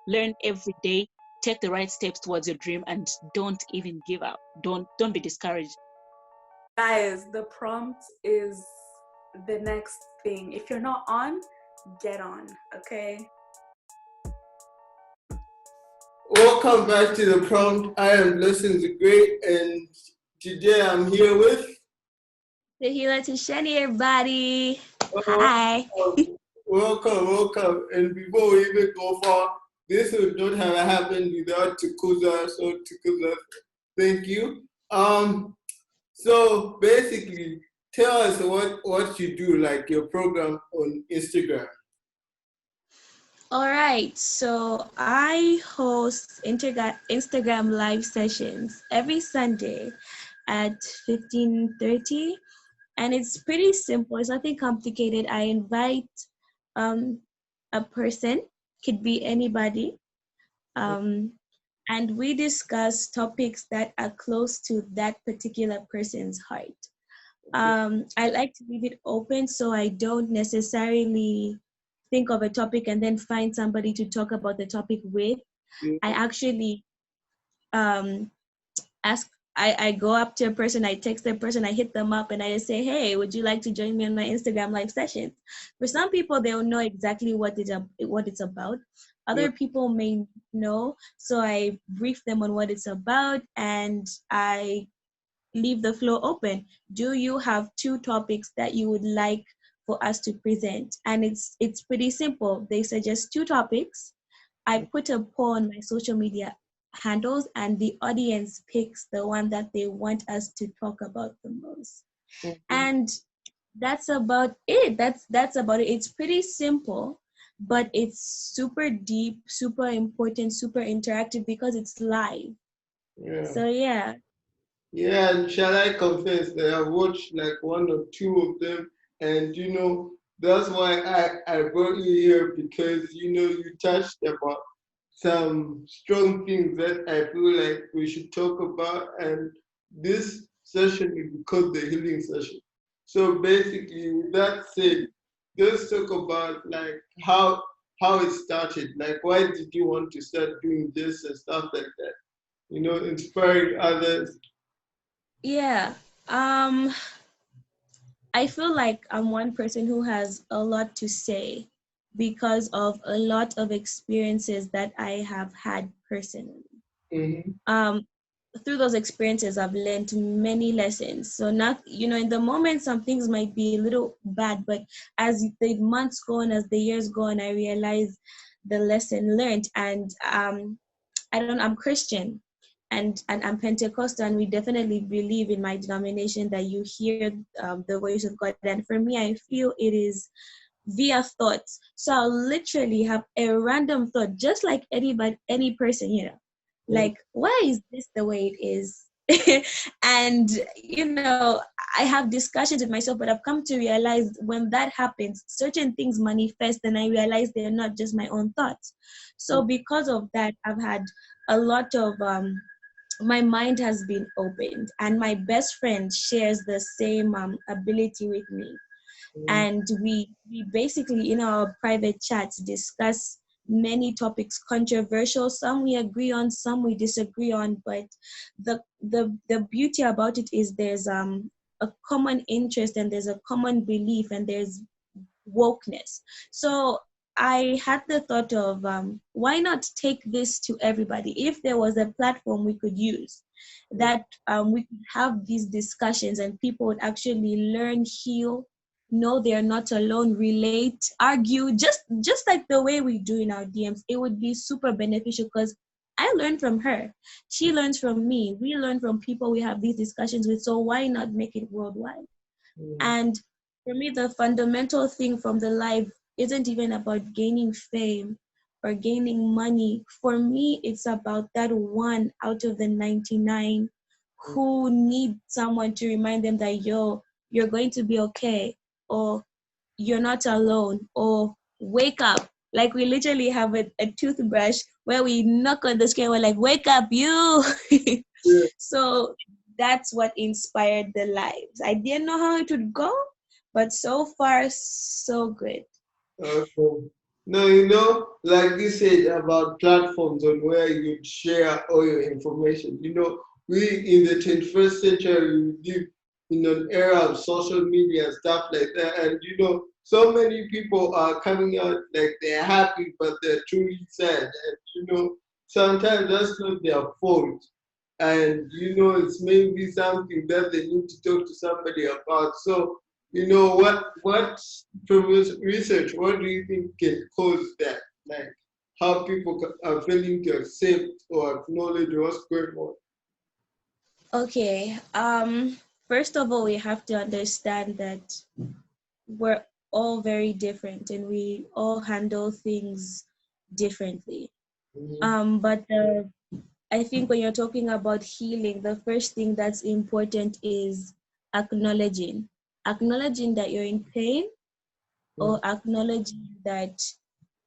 learn every day, take the right steps towards your dream, and don't even give up. Don't be discouraged. Guys, the prompt is the next thing. If you're not on, get on, okay? Welcome back to the prompt. I am Blessings the Great, and today I'm here with Tahila Tasheni, everybody. Oh, Hi. welcome. And before we even go far, this would not have happened without Tukuza. So Tukuza, thank you. So basically, tell us what you do, like your program on Instagram. All right. So I host Instagram live sessions every Sunday at 15:30, and it's pretty simple. It's nothing complicated. I invite a person, could be anybody, and we discuss topics that are close to that particular person's heart. I like to leave it open so I don't necessarily think of a topic and then find somebody to talk about the topic with. I actually ask, I go up to a person, I text the person, I hit them up, and I just say, hey, would you like to join me on my Instagram live sessions? For some people, they'll know exactly what it's about. Other people may know, so I brief them on what it's about, and I leave the floor open. Do you have 2 topics that you would like for us to present? And it's pretty simple. They suggest 2 topics. I put a poll on my social media handles, and the audience picks the one that they want us to talk about the most. And that's about it. That's about it. It's pretty simple, but it's super deep, super important, super interactive because it's live. So yeah. Yeah, and shall I confess that I watched like 1 or 2 of them, and that's why I brought you here, because you touched about some strong things that I feel like we should talk about, and this session will be called the healing session. So basically, with that said, let's talk about like how it started. Like, why did you want to start doing this and stuff like that? Inspiring others. Yeah. I feel like I'm one person who has a lot to say because of a lot of experiences that I have had personally. Through those experiences, I've learned many lessons. So not, in the moment, some things might be a little bad, but as the months go on, as the years go on, I realize the lesson learned. And I'm Christian, and I'm Pentecostal, and we definitely believe in my denomination that you hear the voice of God. And for me, I feel it is via thoughts. So I'll literally have a random thought, just like any person, like, why is this the way it is? And I have discussions with myself, but I've come to realize when that happens, certain things manifest, and I realize they're not just my own thoughts. So because of that, I've had a lot of my mind has been opened, and my best friend shares the same ability with me. And we basically, in our private chats, discuss many topics, controversial. Some we agree on, some we disagree on, but the beauty about it is there's a common interest, and there's a common belief, and there's wokeness. So I had the thought of why not take this to everybody? If there was a platform we could use, that we could have these discussions, and people would actually learn, heal, know they're not alone, relate, argue, just like the way we do in our DMs. It would be super beneficial because I learn from her, she learns from me, we learn from people we have these discussions with. So why not make it worldwide? And for me, the fundamental thing from the live isn't even about gaining fame or gaining money. For me, it's about that one out of the 99 who need someone to remind them that, yo, you're going to be okay, or you're not alone, or wake up. Like, we literally have a toothbrush where we knock on the screen, we're like, wake up, you. So that's what inspired the lives. I didn't know how it would go, but so far, so good. Okay. No, like you said about platforms on where you share all your information. We in the 21st century we live in an era of social media and stuff like that, and so many people are coming out like they're happy, but they're truly sad, and sometimes that's not their fault, and it's maybe something that they need to talk to somebody about. So what from research, what do you think can cause that? Like how people are failing to accept or acknowledge what's going on. Okay. First of all, we have to understand that we're all very different and we all handle things differently. Mhm. But I think when you're talking about healing, the first thing that's important is acknowledging. Acknowledging that you're in pain or acknowledging that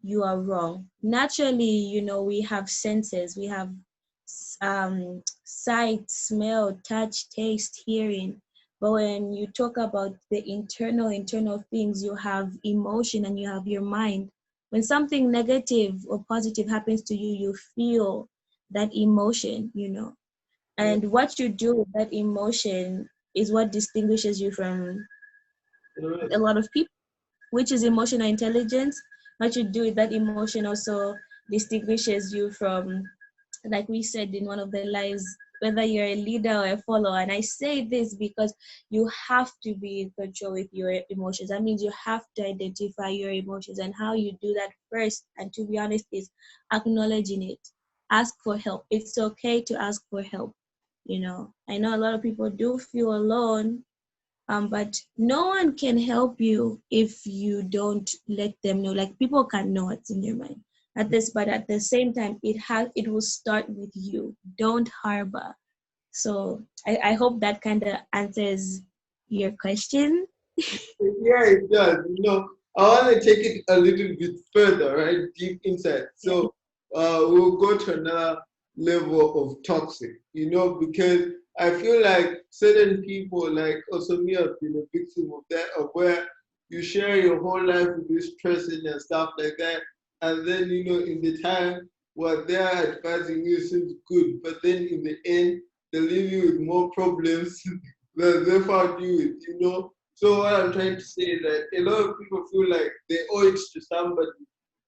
you are wrong. Naturally, we have senses. We have sight, smell, touch, taste, hearing. But when you talk about the internal things, you have emotion and you have your mind. When something negative or positive happens to you, you feel that emotion. Yeah. And what you do with that emotion is what distinguishes you from a lot of people, which is emotional intelligence. What you do with that emotion also distinguishes you from, like we said in one of the lives, whether you're a leader or a follower. And I say this because you have to be in control with your emotions. That means you have to identify your emotions, and how you do that first, and to be honest, is acknowledging it. Ask for help. It's okay to ask for help. I know a lot of people do feel alone, but no one can help you if you don't let them know. Like, people can know what's in your mind but at the same time, it will start with you. Don't harbor. So I hope that kind of answers your question. Yeah, it does. I want to take it a little bit further, right? Deep inside. Yeah. So we'll go to another level of toxic, because I feel like certain people, like also me, have been a victim of that, of where you share your whole life with this person and stuff like that. And then, in the time what they're advising you seems good, but then in the end, they leave you with more problems than they found you with, So what I'm trying to say is that a lot of people feel like they owe it to somebody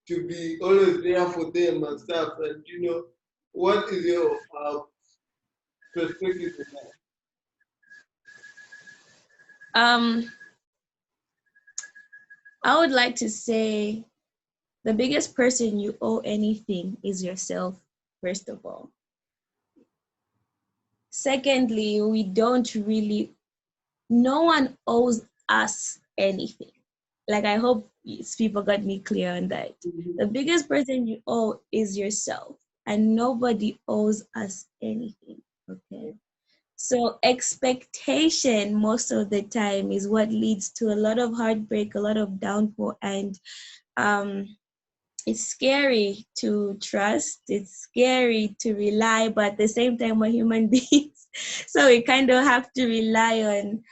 to be always there for them and stuff. And what is your perspective on that? um I would like to say the biggest person you owe anything is yourself, first of all. Secondly, we don't really, no one owes us anything. Like, I hope people got me clear on that. Mhm. The biggest person you owe is yourself, and nobody owes us anything. Okay. So expectation most of the time is what leads to a lot of heartbreak, a lot of downfall, and um, it's scary to trust. It's scary to rely, but at the same time, we're human beings, so we kind of have to rely on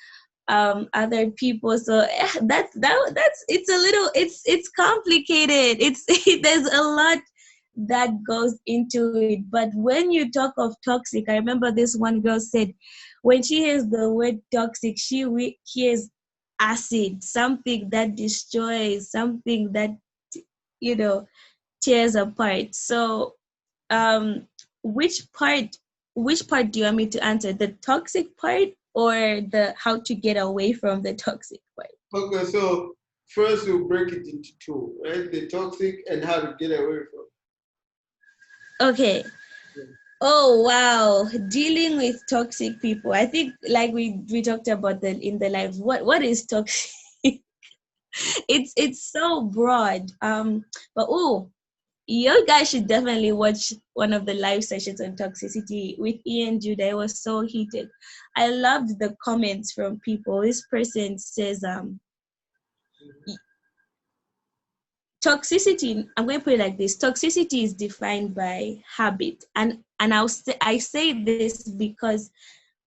other people. So that's it's a little, it's complicated. It's there's a lot that goes into it. But when you talk of toxic, I remember this one girl said when she hears the word toxic, she hears acid, something that destroys, something that you know tears apart. So um which part which part do you want me to answer, the toxic part or the how to get away from the toxic part? Okay, so first we'll break it into two, right? The toxic and how to get away from Okay. it. Oh wow, dealing with toxic people. I think, like we talked about the in the lives, what is toxic? It's so broad. But oh, you guys should definitely watch one of the live sessions on toxicity with Ian Judah. It was so heated. I loved the comments from people. This person says, toxicity, I'm going to put it like this: toxicity is defined by habit. And I say this because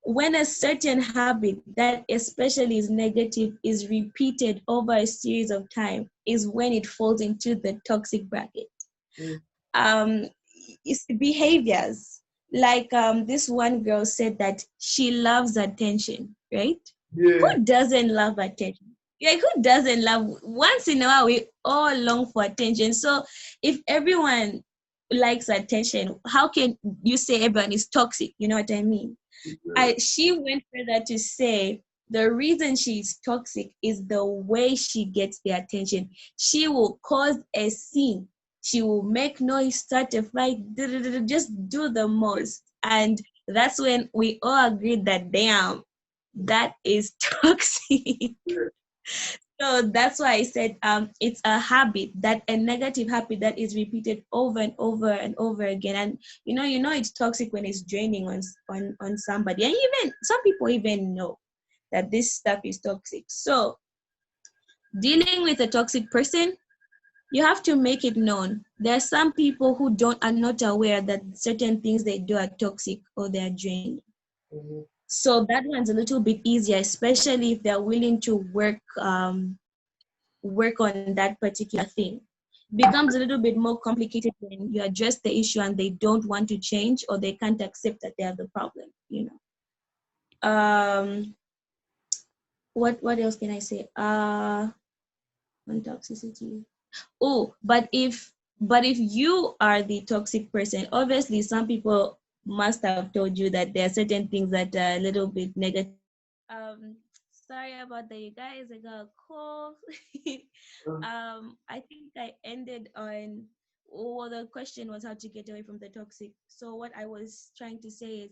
when a certain habit that especially is negative is repeated over a series of time is when it falls into the toxic bracket. um it's behaviors like this one girl said that she loves attention, right? Yeah. Who doesn't love attention? Like, who doesn't love? Once in a while we all long for attention. So if everyone likes attention, how can you say everyone is toxic? You know what I mean? She went further to say the reason she's toxic is the way she gets the attention. She will cause a scene. She will make noise, start a fight, just do the most. And that's when we all agreed that, damn, that is toxic. So that's why I said it's a habit, that a negative habit that is repeated over and over and over again. And you know it's toxic when it's draining on somebody. And even some people even know that this stuff is toxic. So dealing with a toxic person, you have to make it known. There are some people who are not aware that certain things they do are toxic or they are draining. So that one's a little bit easier, especially if they're willing to work on that particular thing. Becomes a little bit more complicated when you address the issue and they don't want to change or they can't accept that they have the problem, what else can I say? On toxicity. Oh, but if you are the toxic person, obviously some people must have told you that there are certain things that are a little bit negative. Sorry about that, you guys. I got a call. I think I ended on, the question was how to get away from the toxic. So what I was trying to say is,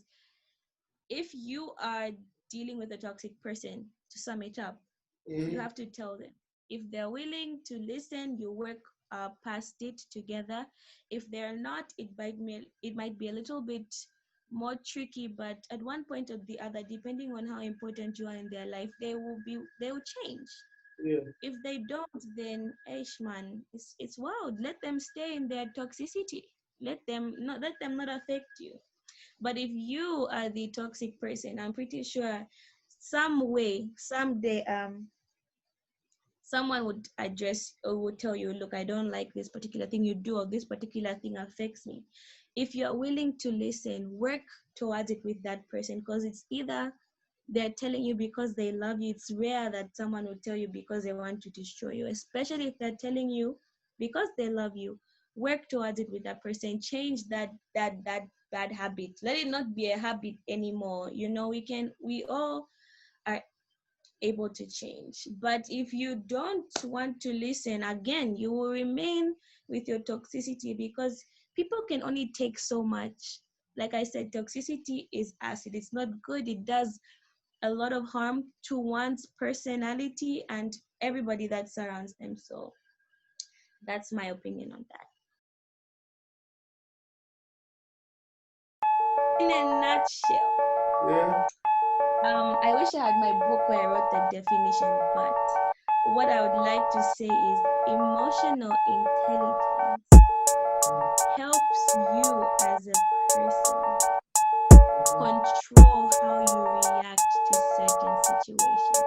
if you are dealing with a toxic person, to sum it up, you have to tell them. If they're willing to listen, you work past it together. If they're not, it might be a little bit more tricky, but at one point or the other, depending on how important you are in their life, they will change. Yeah. If they don't, then man, it's wild. Let them stay in their toxicity. Let them not affect you. But if you are the toxic person, I'm pretty sure someday, someone would address or would tell you, look, I don't like this particular thing you do, or this particular thing affects me. If you're willing to listen, work towards it with that person, because it's either they're telling you because they love you. It's rare that someone will tell you because they want to destroy you, especially if they're telling you because they love you. Work towards it with that person. Change that bad habit. Let it not be a habit anymore. We all are able to change. But if you don't want to listen, again, you will remain with your toxicity, because people can only take so much. Like I said, toxicity is acid. It's not good. It does a lot of harm to one's personality and everybody that surrounds them. So that's my opinion on that. In a nutshell, Yeah. I wish I had my book where I wrote the definition, but what I would like to say is emotional intelligence helps you as a person control how you react to certain situations.